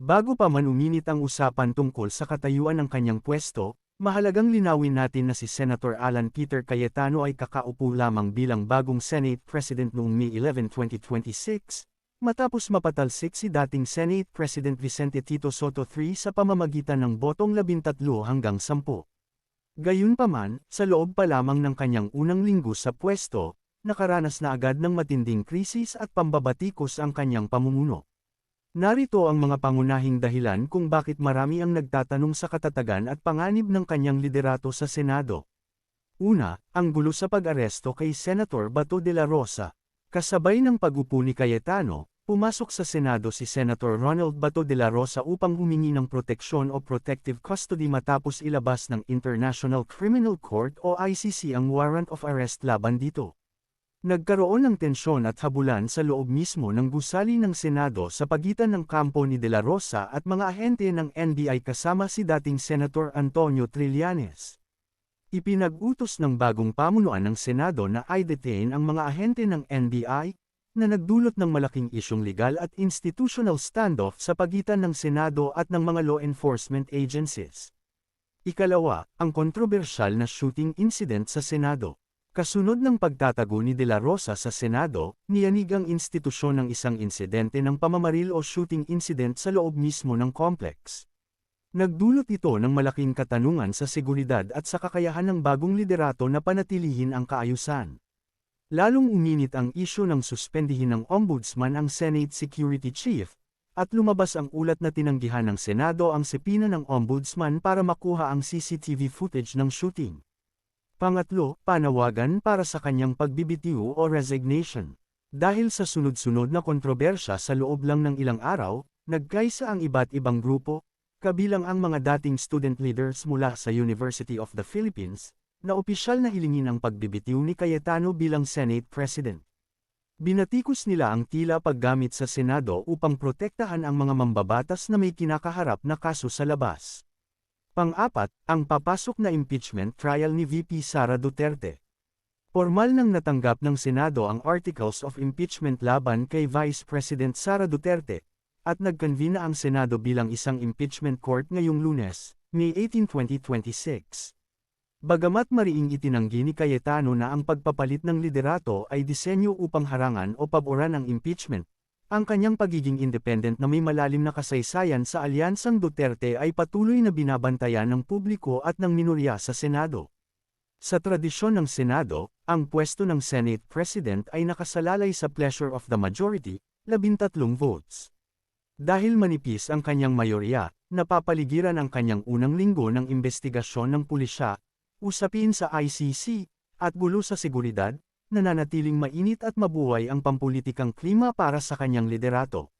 Bago pa man uminit ang usapan tungkol sa katayuan ng kanyang pwesto, mahalagang linawin natin na si Senator Alan Peter Cayetano ay kakaupo lamang bilang bagong Senate President noong May 11, 2026, matapos mapatalsik si dating Senate President Vicente Tito Sotto III sa pamamagitan ng botong 13 hanggang 10. Gayunpaman, sa loob pa lamang ng kanyang unang linggo sa pwesto, nakaranas na agad ng matinding krisis at pambabatikos ang kanyang pamumuno. Narito ang mga pangunahing dahilan kung bakit marami ang nagtatanong sa katatagan at panganib ng kanyang liderato sa Senado. Una, ang gulo sa pag-aresto kay Senator Bato de la Rosa. Kasabay ng pag-upo ni Cayetano, pumasok sa Senado si Senator Ronald Bato de la Rosa upang humingi ng proteksyon o protective custody matapos ilabas ng International Criminal Court o ICC ang warrant of arrest laban dito. Nagkaroon ng tensyon at habulan sa loob mismo ng gusali ng Senado sa pagitan ng kampo ni De La Rosa at mga ahente ng NBI kasama si dating Senator Antonio Trillanes. Ipinag-utos ng bagong pamunuan ng Senado na i-detain ang mga ahente ng NBI, na nagdulot ng malaking isyong legal at institutional standoff sa pagitan ng Senado at ng mga law enforcement agencies. Ikalawa, ang kontrobersyal na shooting incident sa Senado. Kasunod ng pagtatago ni De La Rosa sa Senado, niyanig ang institusyon ng isang insidente ng pamamaril o shooting incident sa loob mismo ng complex. Nagdulot ito ng malaking katanungan sa seguridad at sa kakayahan ng bagong liderato na panatilihin ang kaayusan. Lalong uminit ang isyu ng suspendihin ng Ombudsman ang Senate Security Chief, at lumabas ang ulat na tinanggihan ng Senado ang subpoena ng Ombudsman para makuha ang CCTV footage ng shooting. Pangatlo, panawagan para sa kanyang pagbibitiw o resignation. Dahil sa sunod-sunod na kontrobersya sa loob lang ng ilang araw, nagkaisa ang iba't ibang grupo, kabilang ang mga dating student leaders mula sa University of the Philippines, na opisyal na hilingin ang pagbibitiw ni Cayetano bilang Senate President. Binatikos nila ang tila paggamit sa Senado upang protektahan ang mga mambabatas na may kinakaharap na kaso sa labas. Pang-apat, ang papasok na impeachment trial ni VP Sara Duterte. Formal nang natanggap ng Senado ang Articles of Impeachment laban kay Vice President Sara Duterte, at nagconvene na ang Senado bilang isang impeachment court ngayong Lunes, May 18, 2026. Bagamat mariing itinanggi ni Cayetano na ang pagpapalit ng liderato ay disenyo upang harangan o paboran ang impeachment, ang kanyang pagiging independent na may malalim na kasaysayan sa alyansang Duterte ay patuloy na binabantayan ng publiko at ng minorya sa Senado. Sa tradisyon ng Senado, ang pwesto ng Senate President ay nakasalalay sa pleasure of the majority, 13 votes. Dahil manipis ang kanyang mayorya, napapaligiran ang kanyang unang linggo ng investigasyon ng pulisya, usapin sa ICC, at gulo sa seguridad, nananatiling mainit at mabuhay ang pampulitikang klima para sa kanyang liderato.